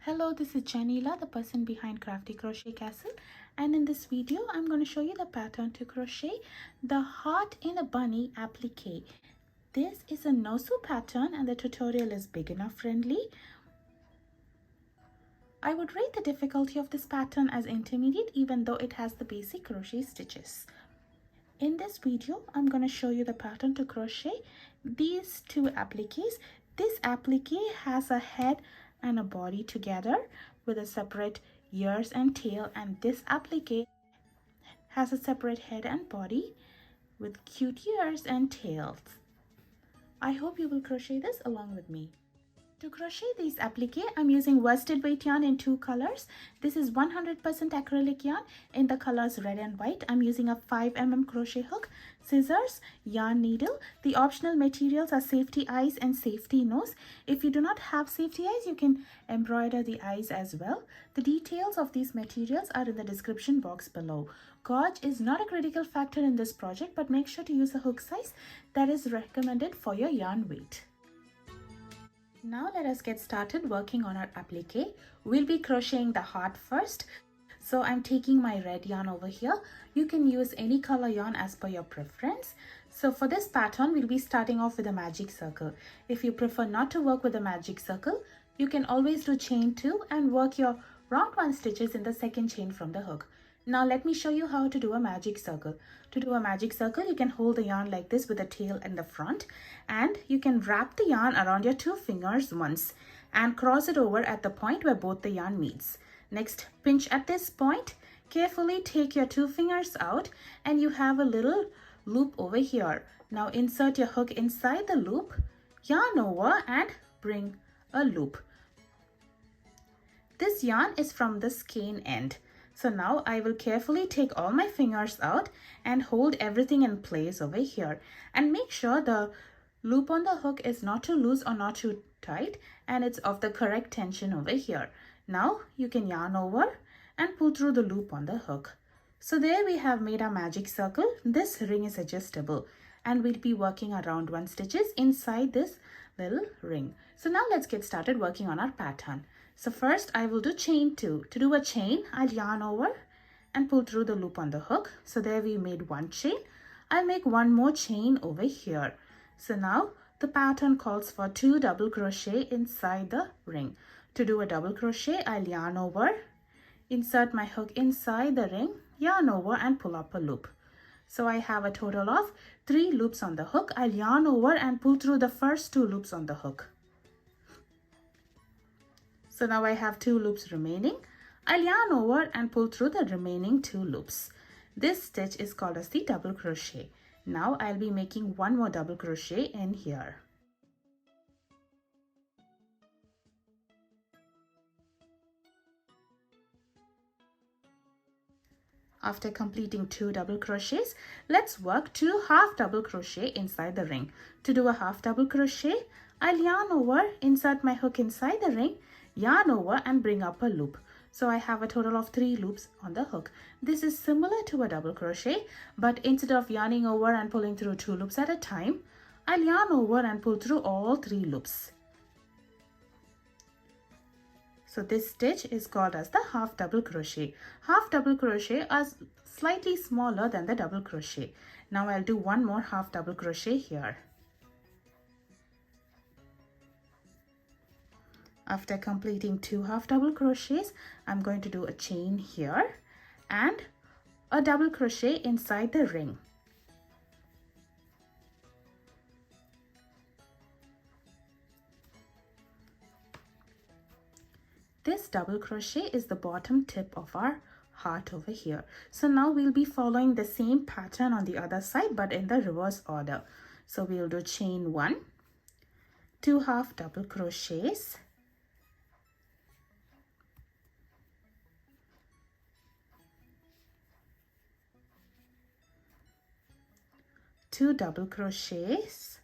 Hello, this is Janila, the person behind Crafty Crochet Castle, and in this video I'm going to show you the pattern to crochet the heart in a bunny applique. This is a no-sew pattern and the tutorial is beginner friendly. I would rate the difficulty of this pattern as intermediate even though it has the basic crochet stitches. In this video, I'm going to show you the pattern to crochet these two appliques. This applique has a head and a body together with a separate ears and tail, and this applique has a separate head and body with cute ears and tails. I hope you will crochet this along with me. To crochet these applique, I'm using worsted weight yarn in two colors. This is 100% acrylic yarn in the colors red and white. I'm using a 5mm crochet hook, scissors, yarn needle. The optional materials are safety eyes and safety nose. If you do not have safety eyes, you can embroider the eyes as well. The details of these materials are in the description box below. Gauge is not a critical factor in this project, but make sure to use a hook size that is recommended for your yarn weight. Now let us get started working on our applique. We'll be crocheting the heart first. So I'm taking my red yarn over here. You can use any color yarn as per your preference. So for this pattern, we'll be starting off with a magic circle. If you prefer not to work with a magic circle, you can always do chain 2 and work your round 1 stitches in the second chain from the hook. Now let me show you how to do a magic circle. To do a magic circle, you can hold the yarn like this with the tail in the front, and you can wrap the yarn around your 2 fingers once and cross it over at the point where both the yarn meets. Next, pinch at this point, carefully take your 2 fingers out and you have a little loop over here. Now insert your hook inside the loop, yarn over and bring a loop. This yarn is from the skein end. So now I will carefully take all my fingers out and hold everything in place over here, and make sure the loop on the hook is not too loose or not too tight, and it's of the correct tension over here. Now you can yarn over and pull through the loop on the hook. So there we have made our magic circle. This ring is adjustable and we'll be working around 1 stitches inside this little ring. So now let's get started working on our pattern. So first I will do chain 2. To do a chain, I'll yarn over and pull through the loop on the hook. So there we made 1 chain. I'll make 1 more chain over here. So now the pattern calls for 2 double crochet inside the ring. To do a double crochet, I'll yarn over, insert my hook inside the ring, yarn over and pull up a loop. So I have a total of 3 loops on the hook. I'll yarn over and pull through the first 2 loops on the hook. So now I have 2 loops remaining. I'll yarn over and pull through the remaining 2 loops. This stitch is called as the double crochet. Now I'll be making 1 more double crochet in here. After completing 2 double crochets, let's work 2 half double crochet inside the ring. To do a half double crochet, I'll yarn over, insert my hook inside the ring, yarn over and bring up a loop. So I have a total of 3 loops on the hook. This is similar to a double crochet, but instead of yarning over and pulling through 2 loops at a time, I'll yarn over and pull through all 3 loops. So this stitch is called as the half double crochet. Half double crochet is slightly smaller than the double crochet. Now I'll do 1 more half double crochet here. After completing 2 half double crochets, I'm going to do a chain here and a double crochet inside the ring. This double crochet is the bottom tip of our heart over here. So now we'll be following the same pattern on the other side but in the reverse order. So we'll do chain 1, 2 half double crochets, two double crochets,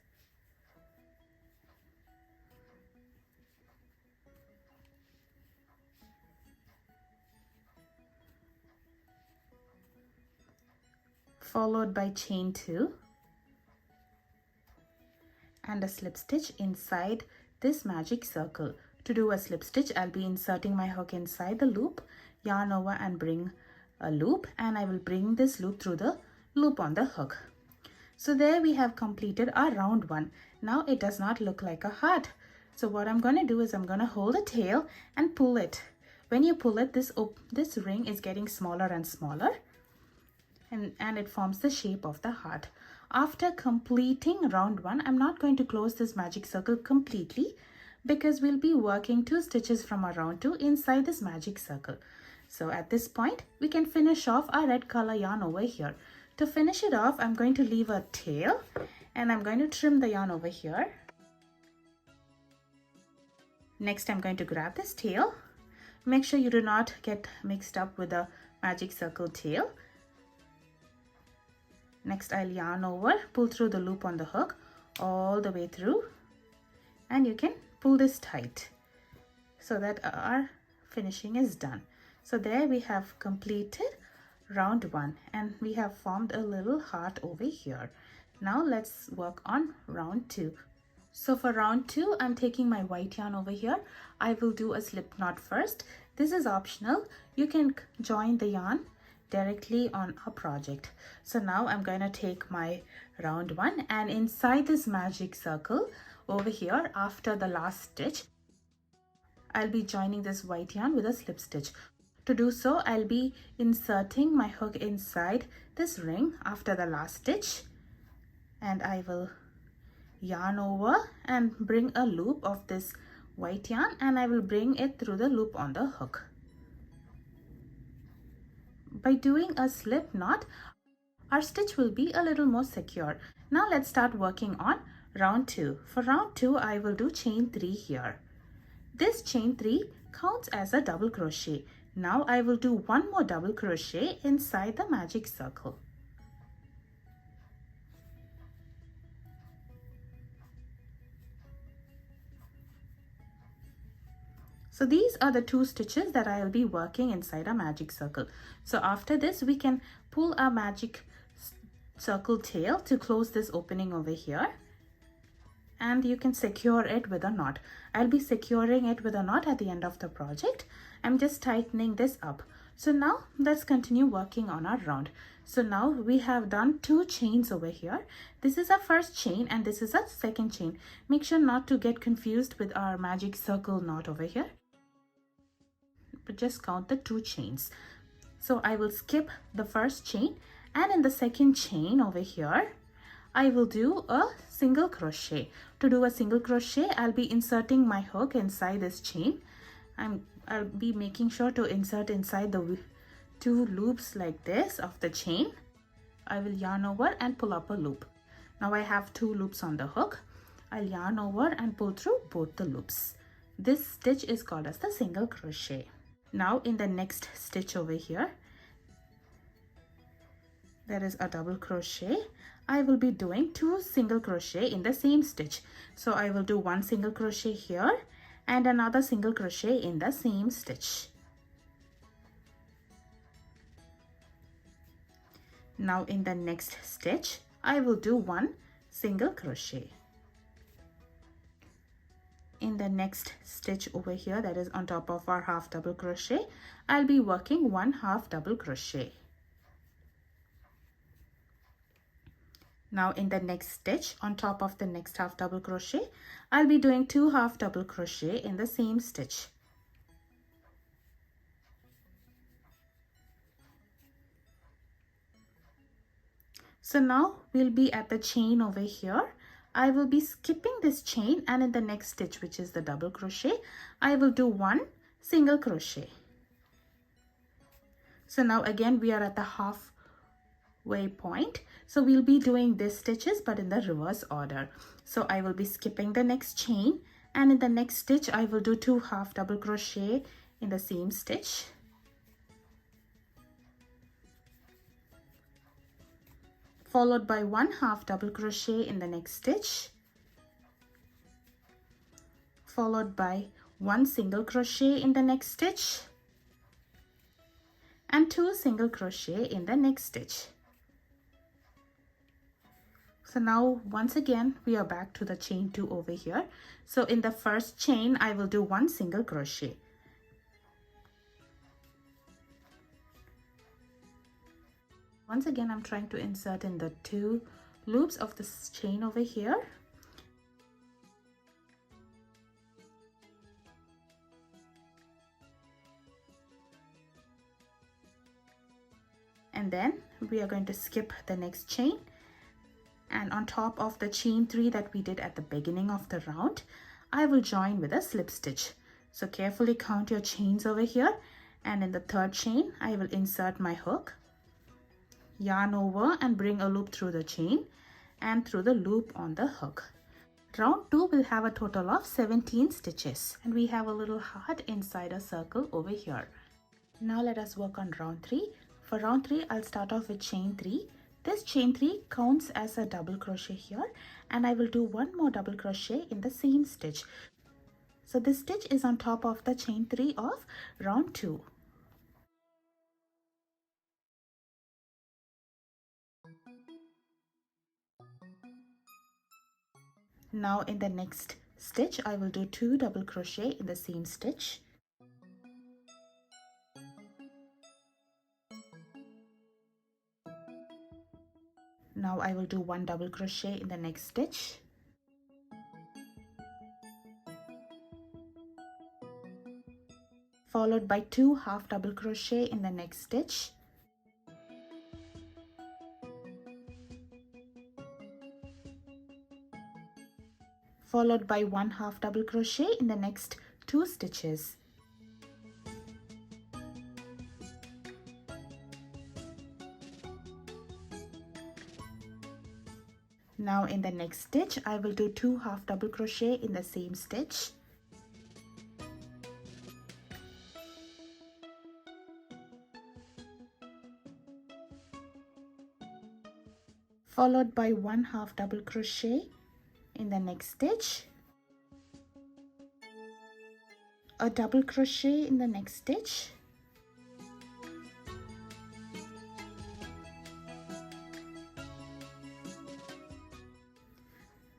followed by chain 2 and a slip stitch inside this magic circle. To do a slip stitch, I'll be inserting my hook inside the loop, yarn over and bring a loop, and I will bring this loop through the loop on the hook. So there we have completed our round 1. Now it does not look like a heart. So what I'm going to do is I'm going to hold the tail and pull it. When you pull it, this ring is getting smaller and smaller, and it forms the shape of the heart. After completing round 1, I'm not going to close this magic circle completely because we'll be working 2 stitches from our round 2 inside this magic circle. So at this point, we can finish off our red color yarn over here. To finish it off, I'm going to leave a tail and I'm going to trim the yarn over here. Next, I'm going to grab this tail. Make sure you do not get mixed up with the magic circle tail. Next, I'll yarn over, pull through the loop on the hook all the way through, and you can pull this tight so that our finishing is done. So there we have completed round 1 and we have formed a little heart over here. Now let's work on round 2. So for round 2, I'm taking my white yarn over here. I will do a slip knot first. This is optional. You can join the yarn directly on a project. So now I'm going to take my round 1, and inside this magic circle over here, after the last stitch, I'll be joining this white yarn with a slip stitch. To do so, I'll be inserting my hook inside this ring after the last stitch, and I will yarn over and bring a loop of this white yarn, and I will bring it through the loop on the hook. By doing a slip knot, our stitch will be a little more secure. Now let's start working on round 2. For round 2, I will do chain 3 here. This chain 3 counts as a double crochet. Now I will do 1 more double crochet inside the magic circle. So these are the 2 stitches that I will be working inside a magic circle. So after this, we can pull our magic circle tail to close this opening over here, and you can secure it with a knot. I'll be securing it with a knot at the end of the project. I'm just tightening this up. So now let's continue working on our round. So now we have done 2 chains over here. This is our first chain and this is our second chain. Make sure not to get confused with our magic circle knot over here, but just count the 2 chains. So I will skip the first chain, and in the second chain over here, I will do a single crochet. To do a single crochet, I'll be inserting my hook inside this chain. I'll be making sure to insert inside the 2 loops like this of the chain. I will yarn over and pull up a loop. Now I have 2 loops on the hook. I'll yarn over and pull through both the loops. This stitch is called as the single crochet. Now in the next stitch over here, there is a double crochet. I will be doing 2 single crochet in the same stitch. So I will do 1 single crochet here and another single crochet in the same stitch. Now in the next stitch, I will do 1 single crochet. In the next stitch over here, that is on top of our half double crochet, I'll be working 1 half double crochet. Now in the next stitch, on top of the next half double crochet, I'll be doing 2 half double crochet in the same stitch. So now we'll be at the chain over here. I will be skipping this chain, and in the next stitch, which is the double crochet, I will do 1 single crochet. So now again we are at the halfway point. So we'll be doing these stitches but in the reverse order. So I will be skipping the next chain, and in the next stitch I will do 2 half double crochet in the same stitch. Followed by 1 half double crochet in the next stitch, followed by 1 single crochet in the next stitch, and 2 single crochet in the next stitch. So now once again we are back to the chain 2 over here. So in the first chain I will do 1 single crochet. Once again I'm trying to insert in the 2 loops of this chain over here. And then we are going to skip the next chain, and on top of the chain 3 that we did at the beginning of the round, I will join with a slip stitch. So carefully count your chains over here, and in the third chain I will insert my hook, yarn over and bring a loop through the chain and through the loop on the hook. Round 2 will have a total of 17 stitches, and we have a little heart inside a circle over here. Now let us work on round 3. For round 3 I'll start off with chain 3. This chain 3 counts as a double crochet here, and I will do 1 more double crochet in the same stitch. So this stitch is on top of the chain 3 of round 2. Now in the next stitch I will do 2 double crochet in the same stitch. Now I will do 1 double crochet in the next stitch. Followed by 2 half double crochet in the next stitch. Followed by 1 half double crochet in the next 2 stitches. Now in the next stitch I will do 2 half double crochet in the same stitch. Followed by 1 half double crochet in the next stitch, a double crochet in the next stitch,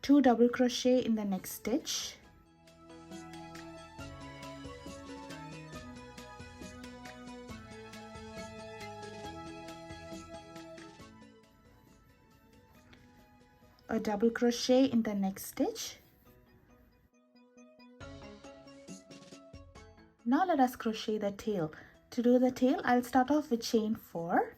two double crochet in the next stitch, a double crochet in the next stitch. Now let us crochet the tail. To do the tail I'll start off with chain 4.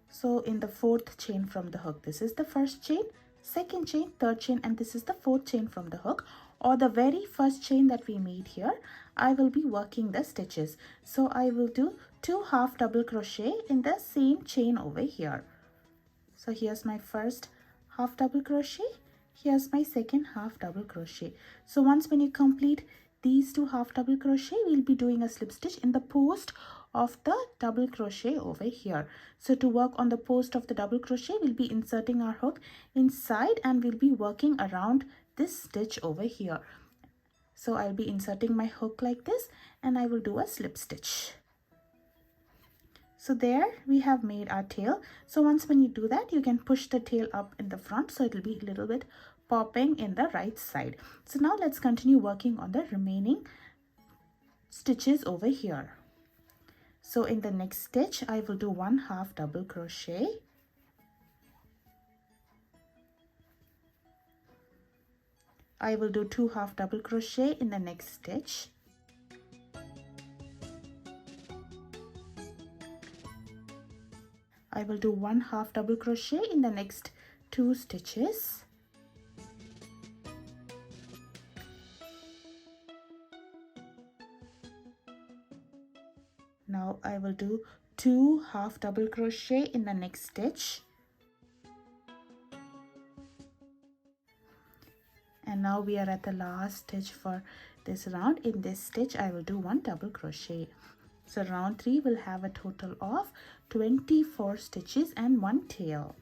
So in the 4th chain from the hook, this is the first chain, second chain, third chain, and this is the 4th chain from the hook, or the very first chain that we made here. I will be working the stitches. So I will do 2 half double crochet in the same chain over here. So here's my first half double crochet, here's my second half double crochet. So once when you complete these 2 half double crochet, we'll be doing a slip stitch in the post of the double crochet over here. So to work on the post of the double crochet, we'll be inserting our hook inside and we'll be working around this stitch over here. So I'll be inserting my hook like this and I will do a slip stitch. So there we have made our tail. So once when you do that, you can push the tail up in the front, so it'll be a little bit popping in the right side. So now let's continue working on the remaining stitches over here. So in the next stitch I will do 1 half double crochet, I will do 2 half double crochet in the next stitch, I will do 1 half double crochet in the next 2 stitches, now I will do 2 half double crochet in the next stitch, and now we are at the last stitch for this round. In this stitch I will do 1 double crochet. So round 3 will have a total of 24 stitches and 1 tail.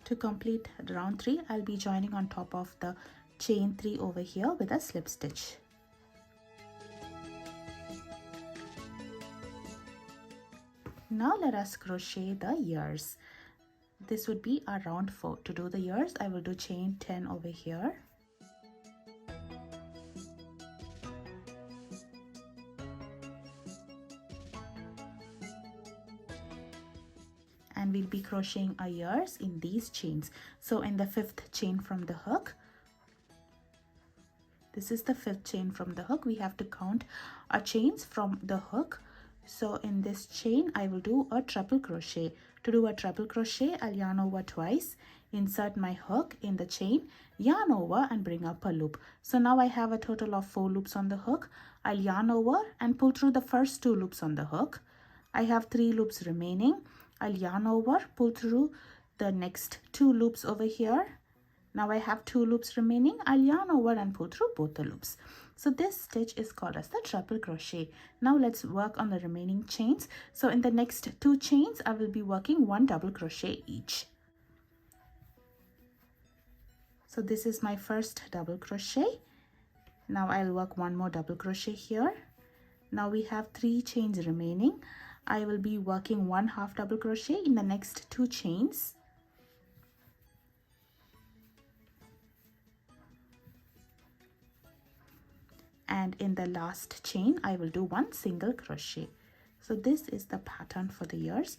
To complete round 3, I'll be joining on top of the chain 3 over here with a slip stitch. Now let us crochet the ears. This would be a round 4. To do the ears, I will do chain 10 over here. And we'll be crocheting our ears in these chains. So in the 5th chain from the hook, this is the 5th chain from the hook. We have to count our chains from the hook. So in this chain, I will do a treble crochet. To do a treble crochet, I'll yarn over twice, insert my hook in the chain, yarn over and bring up a loop. So now I have a total of 4 loops on the hook. I'll yarn over and pull through the first 2 loops on the hook. I have 3 loops remaining. I'll yarn over, pull through the next 2 loops over here. Now I have 2 loops remaining. I'll yarn over and pull through both the loops. So this stitch is called as the treble crochet. Now let's work on the remaining chains. So in the next 2 chains, I will be working 1 double crochet each. So this is my first double crochet. Now I'll work 1 more double crochet here. Now we have 3 chains remaining. I will be working 1 half double crochet in the next 2 chains. And in the last chain, I will do 1 single crochet. So this is the pattern for the ears.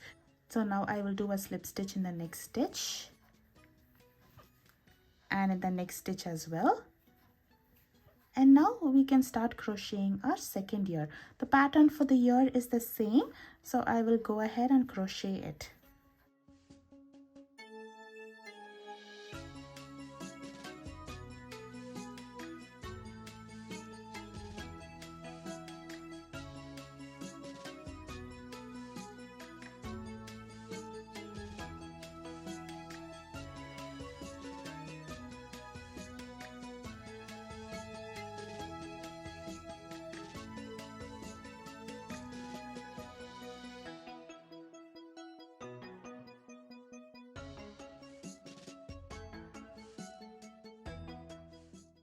So now I will do a slip stitch in the next stitch and in the next stitch as well. And now we can start crocheting our second ear. The pattern for the ear is the same, so I will go ahead and crochet it.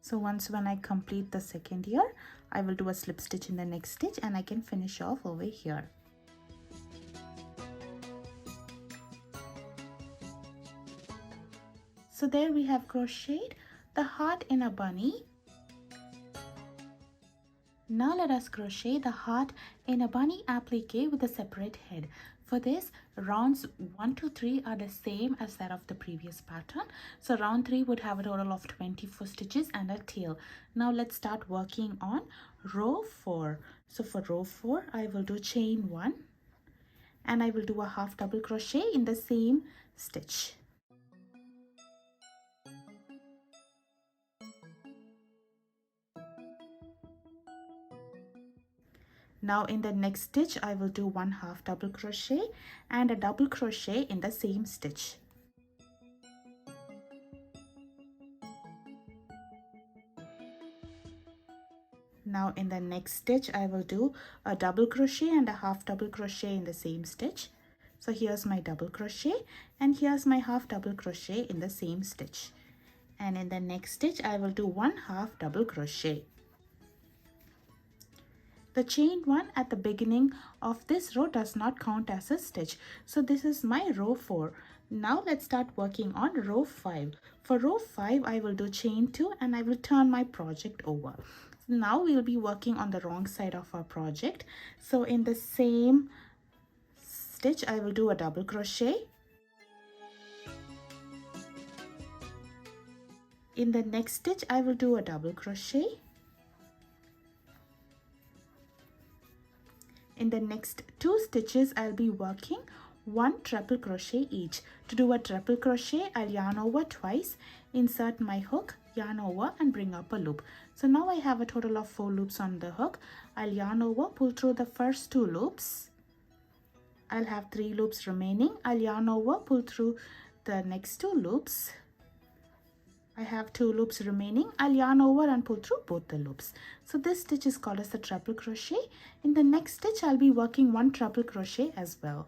So when I complete the second ear, I will do a slip stitch in the next stitch and I can finish off over here. So there we have crocheted the heart in a bunny. Now let us crochet the heart in a bunny applique with a separate head. For this, rounds 1 to 3 are the same as that of the previous pattern. So round 3 would have a total of 24 stitches and a tail. Now let's start working on row 4. So for row 4, I will do chain 1 and I will do a half double crochet in the same stitch. Now in the next stitch, I will do 1 half double crochet and a double crochet in the same stitch. Now in the next stitch, I will do a double crochet and a half double crochet in the same stitch. So here's my double crochet and here's my half double crochet in the same stitch. And in the next stitch, I will do 1 half double crochet. The chain 1 at the beginning of this row does not count as a stitch. So this is my row 4. Now let's start working on row 5. For row 5, I will do chain 2 and I will turn my project over. Now we'll be working on the wrong side of our project. So in the same stitch, I will do a double crochet. In the next stitch, I will do a double crochet. In the next 2 stitches, I'll be working 1 treble crochet each. To do a treble crochet, I'll yarn over twice, insert my hook, yarn over and bring up a loop. So now I have a total of 4 loops on the hook. I'll yarn over, pull through the first 2 loops. I'll have 3 loops remaining. I'll yarn over, pull through the next 2 loops. I have 2 loops remaining. I'll yarn over and pull through both the loops. So this stitch is called as the treble crochet. In the next stitch, I'll be working 1 treble crochet as well.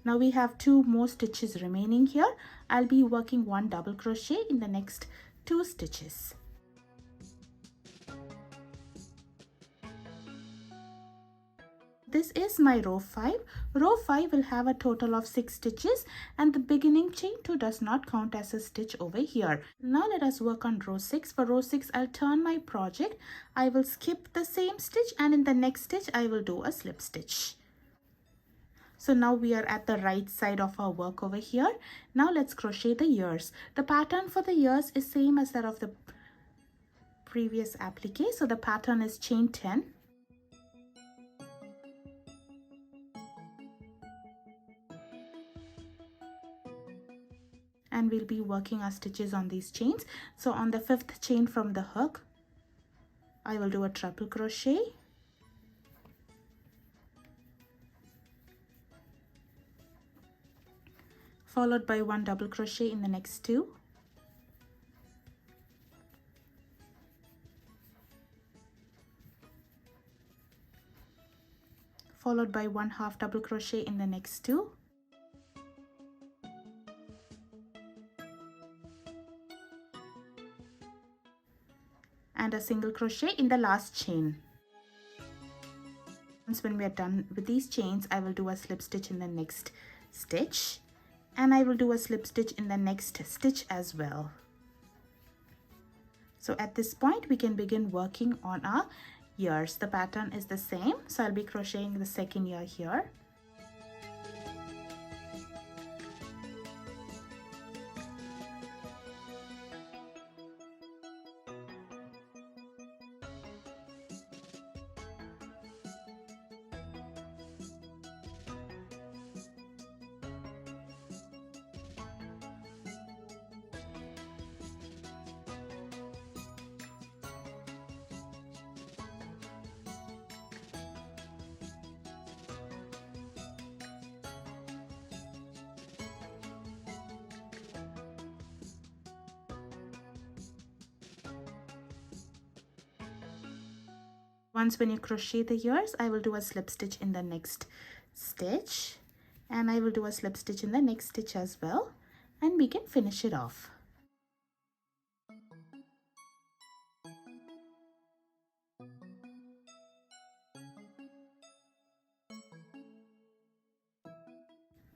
Now we have 2 more stitches remaining here. I'll be working 1 double crochet in the next 2 stitches. This is my row 5. Row 5 will have a total of 6 stitches and the beginning chain 2 does not count as a stitch over here. Now let us work on row 6. For row 6, I'll turn my project. I will skip the same stitch and in the next stitch, I will do a slip stitch. So now we are at the right side of our work over here. Now let's crochet the ears. The pattern for the ears is same as that of the previous applique. So the pattern is chain 10. And we'll be working our stitches on these chains. So on the 5th chain from the hook, I will do a triple crochet, followed by 1 double crochet in the next 2, followed by 1 half double crochet in the next 2, and a single crochet in the last chain. Once when we are done with these chains, I will do a slip stitch in the next stitch and I will do a slip stitch in the next stitch as well. So at this point we can begin working on our ears. The pattern is the same, so I'll be crocheting the second ear here. Once when you crochet the ears, I will do a slip stitch in the next stitch and I will do a slip stitch in the next stitch as well, and we can finish it off.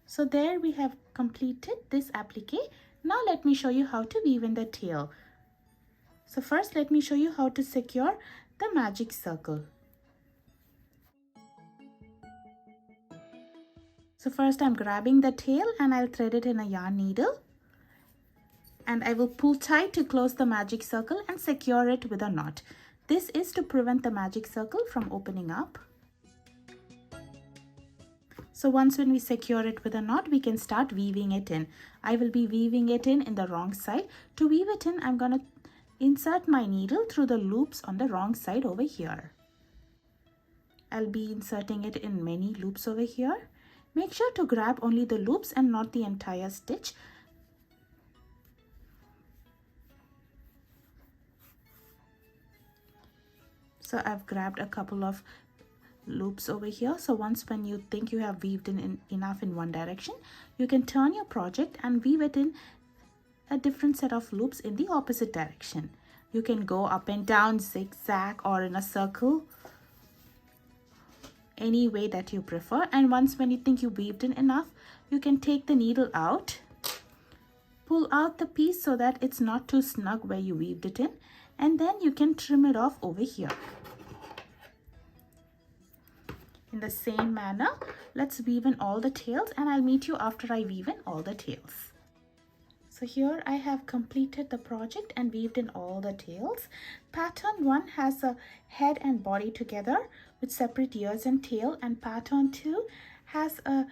So there we have completed this applique. Now let me show you how to weave in the tail. So first let me show you how to secure the magic circle. So first I'm grabbing the tail and I'll thread it in a yarn needle. And I will pull tight to close the magic circle and secure it with a knot. This is to prevent the magic circle from opening up. So once when we secure it with a knot, we can start weaving it in. I will be weaving it in the wrong side. To weave it in, I'm going to insert my needle through the loops on the wrong side over here. I'll be inserting it in many loops over here. Make sure to grab only the loops and not the entire stitch. So I've grabbed a couple of loops over here. So once when you think you have weaved in enough in one direction, you can turn your project and weave it in a different set of loops in the opposite direction. You can go up and down, zigzag, or in a circle, any way that you prefer. And once when you think you weaved in enough, you can take the needle out, pull out the piece so that it's not too snug where you weaved it in, and then you can trim it off over here. In the same manner, let's weave in all the tails and I'll meet you after I weave in all the tails. So here I have completed the project and weaved in all the tails. Pattern 1 has a head and body together with separate ears and tail, and pattern 2 has a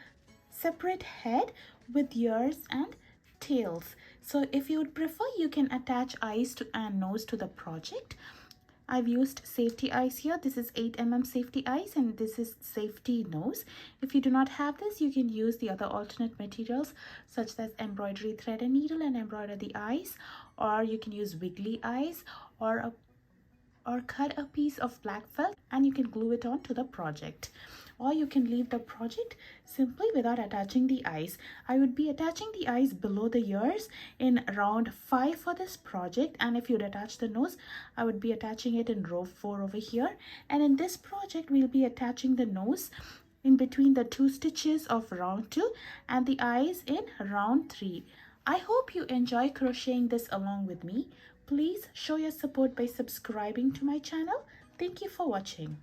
separate head with ears and tails. So if you would prefer, you can attach eyes and nose to the project. I've used safety eyes here. This is 8mm safety eyes and this is safety nose. If you do not have this, you can use the other alternate materials such as embroidery thread and needle and embroider the eyes, or you can use wiggly eyes or cut a piece of black felt and you can glue it on to the project. or you can leave the project simply without attaching the eyes. I would be attaching the eyes below the ears in round 5 for this project, and if you'd attach the nose, I would be attaching it in row 4 over here. And in this project we'll be attaching the nose in between the 2 stitches of round 2 and the eyes in round 3. I hope you enjoy crocheting this along with me. Please show your support by subscribing to my channel. Thank you for watching.